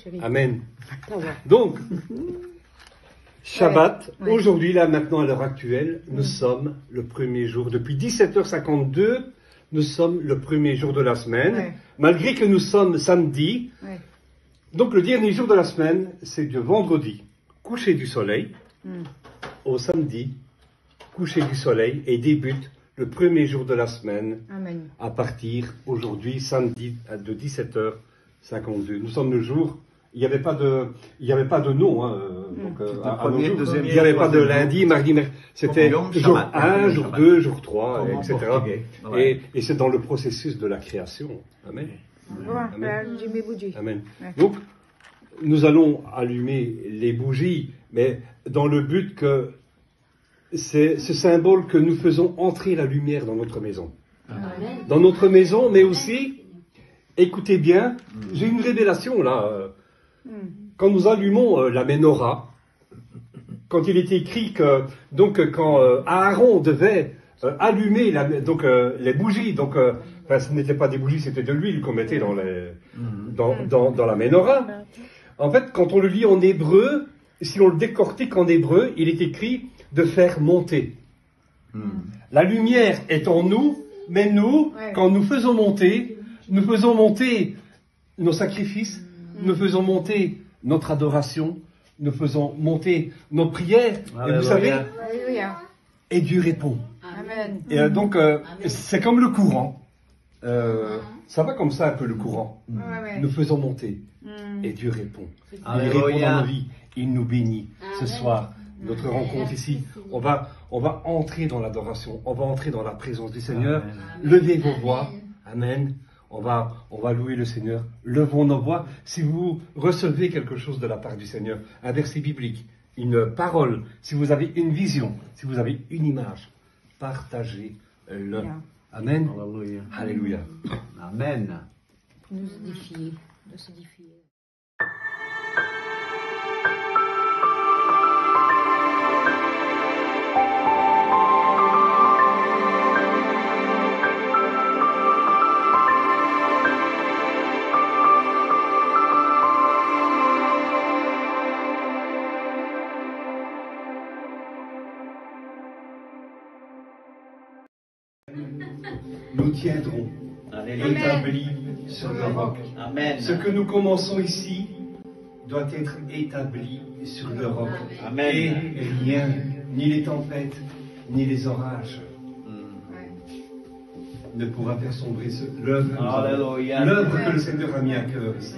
chérie. Amen. Au revoir. Donc, Shabbat, Ouais. aujourd'hui, là, maintenant, à l'heure actuelle, nous sommes le premier jour. Depuis 17h52, nous sommes le premier jour de la semaine. Ouais. Malgré que nous sommes samedi. Ouais. Donc, le dernier jour de la semaine, c'est de vendredi, coucher du soleil, au samedi, coucher du soleil, et débute le premier jour de la semaine, Amen. à partir aujourd'hui, samedi, de 17h52. Nous sommes le jour, il n'y avait pas de nom, hein, donc, à nos premier, jours. deuxième, Il n'y avait pas de troisième lundi, mardi, mercredi, c'était Comme Yom jour Shabbat, 1, Yom jour Shabbat. 2, jour 3, Comme en etc. portugais, ouais. Et c'est dans le processus de la création. Amen. Voilà, Amen. là, j'ai mes bougies. Amen. Ouais. Donc, nous allons allumer les bougies, mais dans le but que c'est ce symbole que nous faisons entrer la lumière dans notre maison. Dans notre maison, mais aussi, écoutez bien, j'ai une révélation là. Quand nous allumons la menorah, quand il est écrit que, donc, quand Aaron devait allumer les bougies, enfin, ce n'était pas des bougies, c'était de l'huile qu'on mettait dans la menorah. En fait, quand on le lit en hébreu, si on le décortique en hébreu, il est écrit de faire monter. La lumière est en nous, mais nous, quand nous faisons monter nos sacrifices, nous faisons monter notre adoration, nous faisons monter nos prières. Et vous savez, Alléluia. et Dieu répond. Amen. Et donc, c'est comme le courant. Ça va comme ça un peu le courant. Ouais. Nous faisons monter. Et Dieu répond. Il Alléluia. répond dans nos vies. Il nous bénit. Ce soir, notre rencontre ici, on va entrer dans l'adoration. On va entrer dans la présence du Seigneur. Amen. Levez vos voix. Amen. On va louer le Seigneur. Levons nos voix. Si vous recevez quelque chose de la part du Seigneur, un verset biblique, une parole, si vous avez une vision, si vous avez une image, partagez-le. Amen. Alléluia. Alléluia. Amen. Nous édifier, de s'édifier. Nous tiendrons Alléluia. établis sur le roc. Amen. Ce que nous commençons ici doit être établi sur le roc. Amen. Et rien, ni les tempêtes, ni les orages, ne pourra faire sombrer l'œuvre que nous avons- Alléluia. l'œuvre que le Seigneur a mis à cœur ici.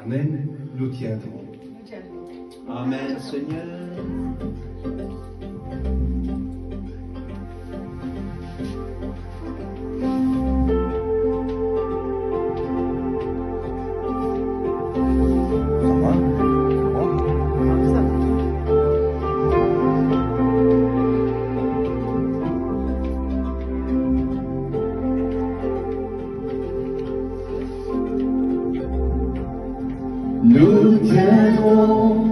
Amen. Nous tiendrons. Amen, Seigneur. Nous tiendrons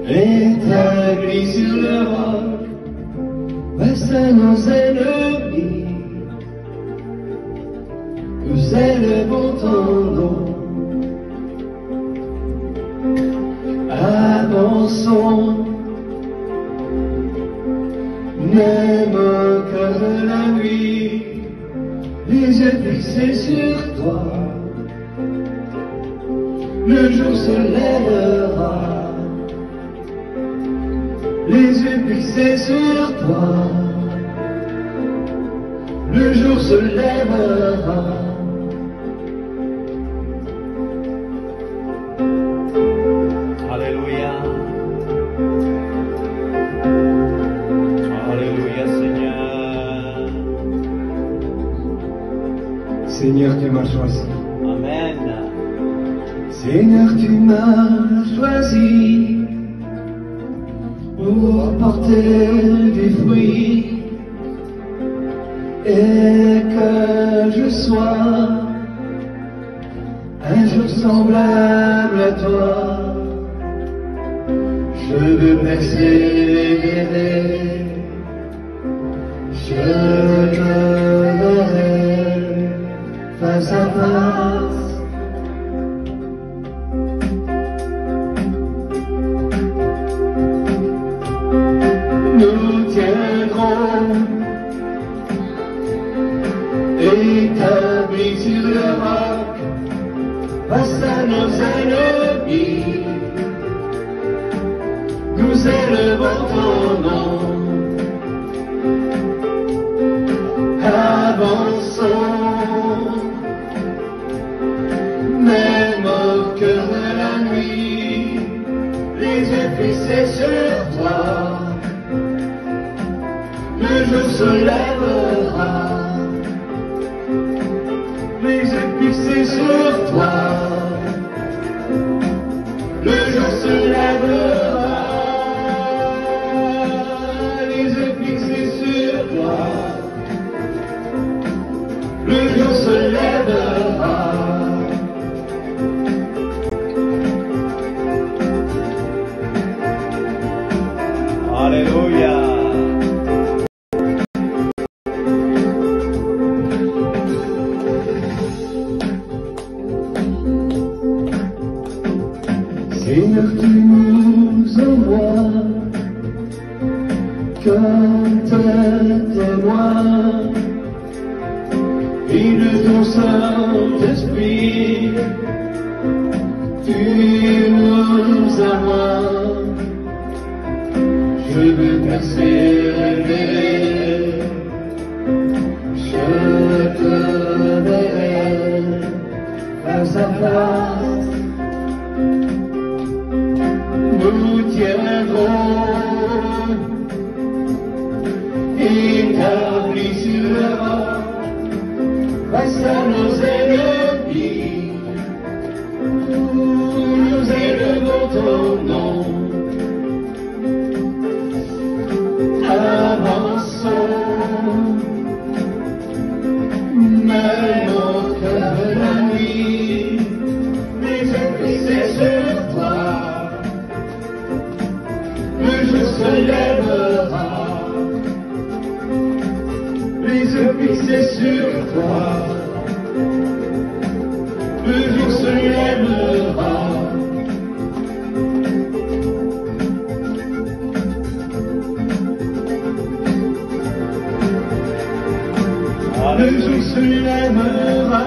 établis sur le roc face à nos ennemis. Nous élevons ton nom, avançons, même au cœur de la nuit, les yeux fixés sur toi. Le jour se lèvera, les yeux fixés sur toi. Le jour se lèvera. Alléluia. Alléluia, Seigneur. Seigneur, tu m'as choisi. Amen. Seigneur, tu m'as choisi pour porter des fruits et que je sois un jour semblable à toi. Je veux persévérer, je te verrai face à face. ennemis. Nous élevons ton nom. Avançons, même au cœur de la nuit, les yeux fixés sur toi. Le jour se lèvera, les yeux fixés sur toi. Le jour se lèvera, les yeux fixés sur toi. Le jour se lèvera. Alléluia. Seigneur, tu nous envoies comme tes témoins et de ton Saint-Esprit, tu nous envoies. Je veux persévérer, je te verrai face à face. Nous tiendrons établis sur le roc face à nos ennemis. Nous élevons ton nom. Avançons, même au cœur de la nuit, les yeux fixés sur toi. Le jour se lèvera, les yeux fixés sur toi. Le jour se lèvera. Le jour se lèvera,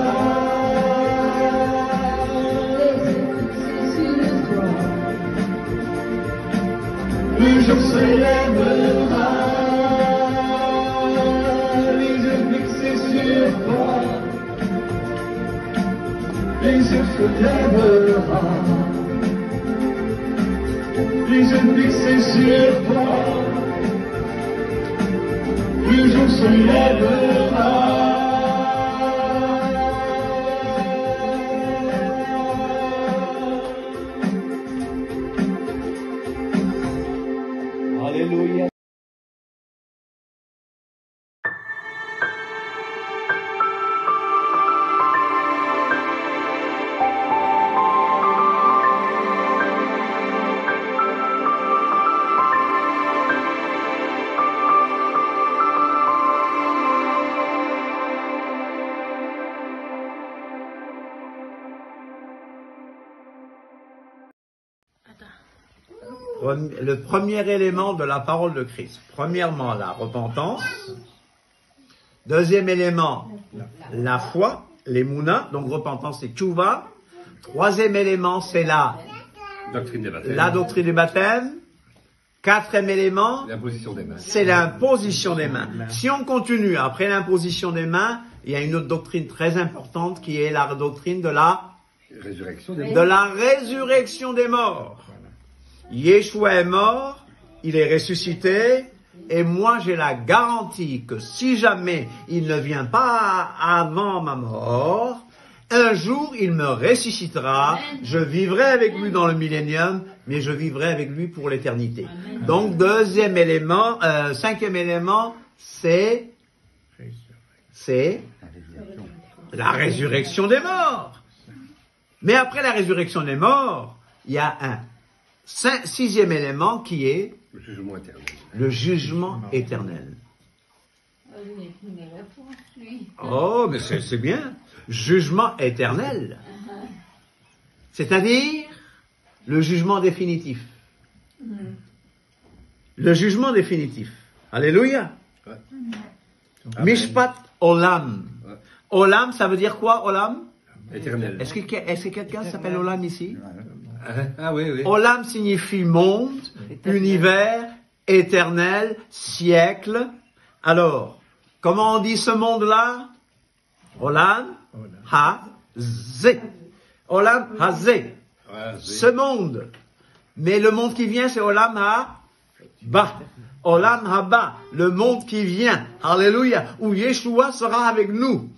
le jour se lèvera, les yeux fixés sur toi. Les yeux se lèvera, les yeux fixés sur toi. Le jour se lèvera. Alléluia. Le premier élément de la parole de Christ. Premièrement, la repentance. Deuxième élément, la foi, l'émouna. Donc repentance, c'est tchouva. Troisième élément, c'est la Doctrine des baptêmes. la doctrine du baptême. Quatrième élément, L'imposition des mains. c'est l'imposition des mains. Si on continue après l'imposition des mains, il y a une autre doctrine très importante qui est la doctrine de la Résurrection des résurrection des morts. Yeshua est mort, il est ressuscité, et moi j'ai la garantie que si jamais il ne vient pas avant ma mort, un jour il me ressuscitera, je vivrai avec lui dans le millénium, mais je vivrai avec lui pour l'éternité. Donc deuxième élément, cinquième élément, c'est la résurrection des morts. Mais après la résurrection des morts, il y a un sixième élément qui est Le jugement éternel. le jugement éternel. Oh, mais c'est bien. Jugement éternel. C'est-à-dire le jugement définitif. Le jugement définitif. Alléluia. Ouais. Mishpat Olam. Ouais. Olam, ça veut dire quoi, Olam? Éternel. Est-ce que quelqu'un s'appelle Olam ici? Ah oui, oui. Olam signifie monde, univers, éternel, siècle. Alors, comment on dit ce monde-là? Olam ha-zé. Olam ha-zé. Ce monde. Mais le monde qui vient, c'est Olam ha-ba. Olam ha-ba. Le monde qui vient. Alléluia. Où Yeshua sera avec nous.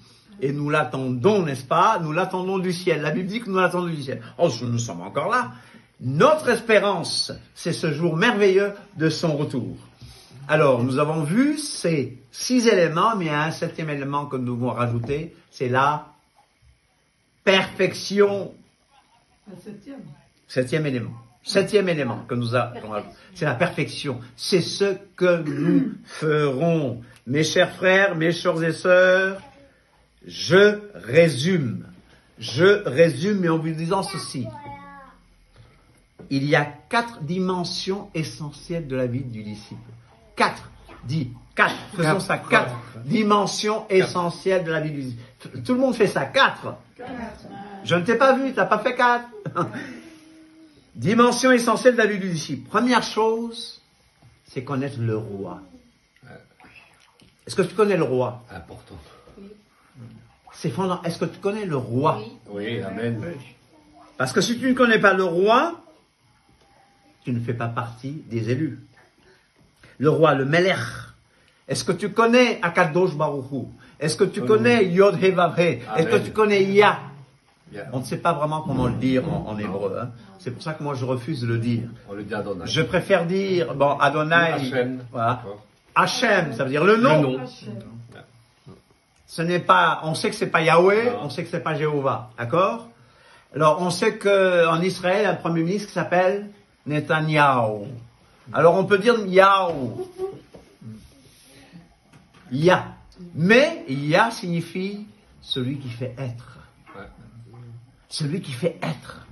Et nous l'attendons, n'est-ce pas? Nous l'attendons du ciel. La Bible dit que nous l'attendons du ciel. Oh, nous sommes encore là. Notre espérance, c'est ce jour merveilleux de son retour. Alors, nous avons vu ces 6 éléments, mais il y a un 7e élément que nous devons rajouter, c'est la perfection. Un 7e. 7e élément. 7e élément que nous avons, c'est la perfection. C'est ce que nous ferons. Mes chers frères, mes chères et sœurs, je résume, mais en vous disant ceci. Il y a 4 dimensions essentielles de la vie du disciple. 4. Dis 4. Faisons ça. 4 dimensions essentielles de la vie du disciple. Tout le monde fait ça. 4. Je ne t'ai pas vu, tu n'as pas fait 4. Dimension essentielle de la vie du disciple. Première chose, c'est connaître le roi. Est-ce que tu connais le roi? Important. C'est fondamental. Est-ce que tu connais le roi? Oui, amen. Parce que si tu ne connais pas le roi, tu ne fais pas partie des élus. Le roi, le Melech. Est-ce que tu connais Akadosh Baruch Hu? Est-ce que tu connais Yod He Vav He? Est-ce que tu connais Yah? On ne sait pas vraiment comment le dire en hébreu. Hein. C'est pour ça que moi je refuse de le dire. On le dit Adonai. Je préfère dire, bon, Adonai. Hachem. Voilà. Hachem, ça veut dire le nom. Ce n'est pas, on sait que c'est pas Yahweh, on sait que c'est pas Jéhovah, d'accord? Alors, on sait qu'en Israël, il y a un premier ministre qui s'appelle Netanyahu. Alors, on peut dire Yahou. Yah. Mais Yah signifie celui qui fait être. Celui qui fait être.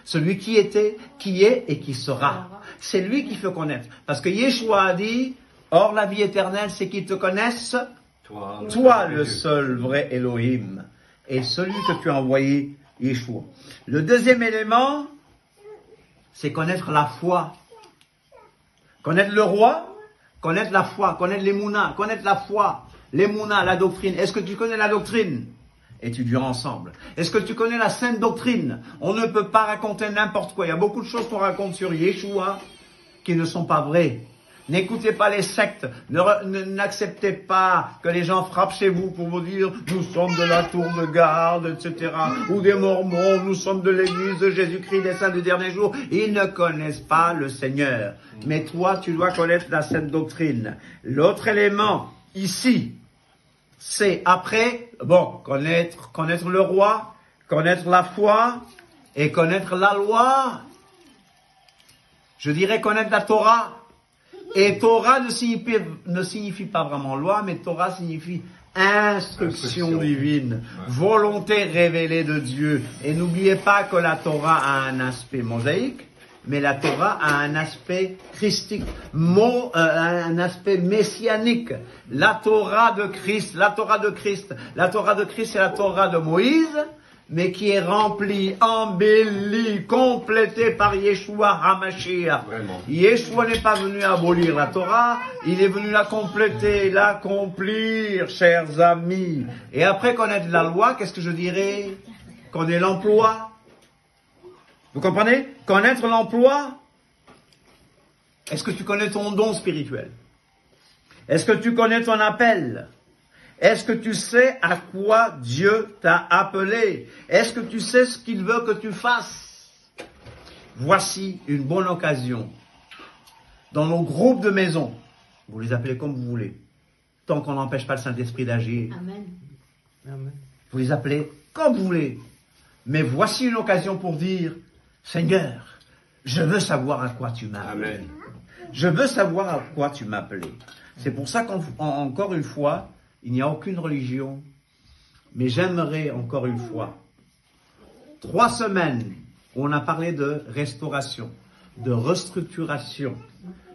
Celui qui était, qui est et qui sera. C'est lui qui fait connaître. Parce que Yeshua a dit, or la vie éternelle, c'est qu'ils te connaissent, toi le seul vrai Elohim, et celui que tu as envoyé, Yeshua. Le deuxième élément, c'est connaître la foi. Connaître le roi, connaître la foi, connaître l'Emouna, connaître la foi, l'Emouna, la doctrine. Est-ce que tu connais la doctrine? Étudions ensemble. Est-ce que tu connais la sainte doctrine? On ne peut pas raconter n'importe quoi. Il y a beaucoup de choses qu'on raconte sur Yeshua qui ne sont pas vraies. N'écoutez pas les sectes. N'acceptez pas que les gens frappent chez vous pour vous dire « Nous sommes de la tour de garde, etc. » Ou des mormons, « Nous sommes de l'église de Jésus-Christ des saints du dernier jour. » Ils ne connaissent pas le Seigneur. Mais toi, tu dois connaître la sainte doctrine. L'autre élément, ici, c'est après, bon, connaître le roi, connaître la foi et connaître la loi. Je dirais connaître la Torah. Et Torah ne signifie pas vraiment loi, mais Torah signifie instruction divine, volonté révélée de Dieu. Et n'oubliez pas que la Torah a un aspect mosaïque, mais la Torah a un aspect christique, un aspect messianique. La Torah de Christ, c'est la Torah de Moïse, mais qui est remplie, embellie, complétée par Yeshua HaMashiach. Yeshua n'est pas venu abolir la Torah, il est venu la compléter, l'accomplir, chers amis. Et après connaître la loi, qu'est-ce que je dirais? Connaître l'emploi. Vous comprenez? Connaître l'emploi. Est-ce que tu connais ton don spirituel? Est-ce que tu connais ton appel? Est-ce que tu sais à quoi Dieu t'a appelé? Est-ce que tu sais ce qu'il veut que tu fasses? Voici une bonne occasion. Dans nos groupes de maison, vous les appelez comme vous voulez, tant qu'on n'empêche pas le Saint-Esprit d'agir. Amen. Vous les appelez comme vous voulez. Mais voici une occasion pour dire, Seigneur, je veux savoir à quoi tu m'as appelé. Je veux savoir à quoi tu m'as appelé. C'est pour ça qu'encore une fois, il n'y a aucune religion, mais j'aimerais encore une fois, 3 semaines où on a parlé de restauration, de restructuration,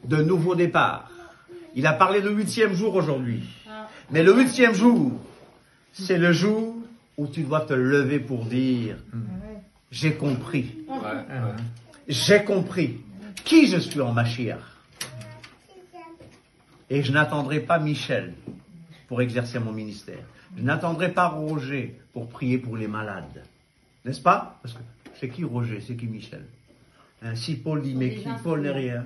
de nouveau départ. Il a parlé de 8e jour aujourd'hui. Mais le 8e jour, c'est le jour où tu dois te lever pour dire, j'ai compris. J'ai compris qui je suis en Mashiach. Et je n'attendrai pas Michel pour exercer mon ministère. Je n'attendrai pas Roger pour prier pour les malades. N'est-ce pas? Parce que c'est qui Roger? C'est qui Michel? Si Paul dit mais qui? Paul n'est rien.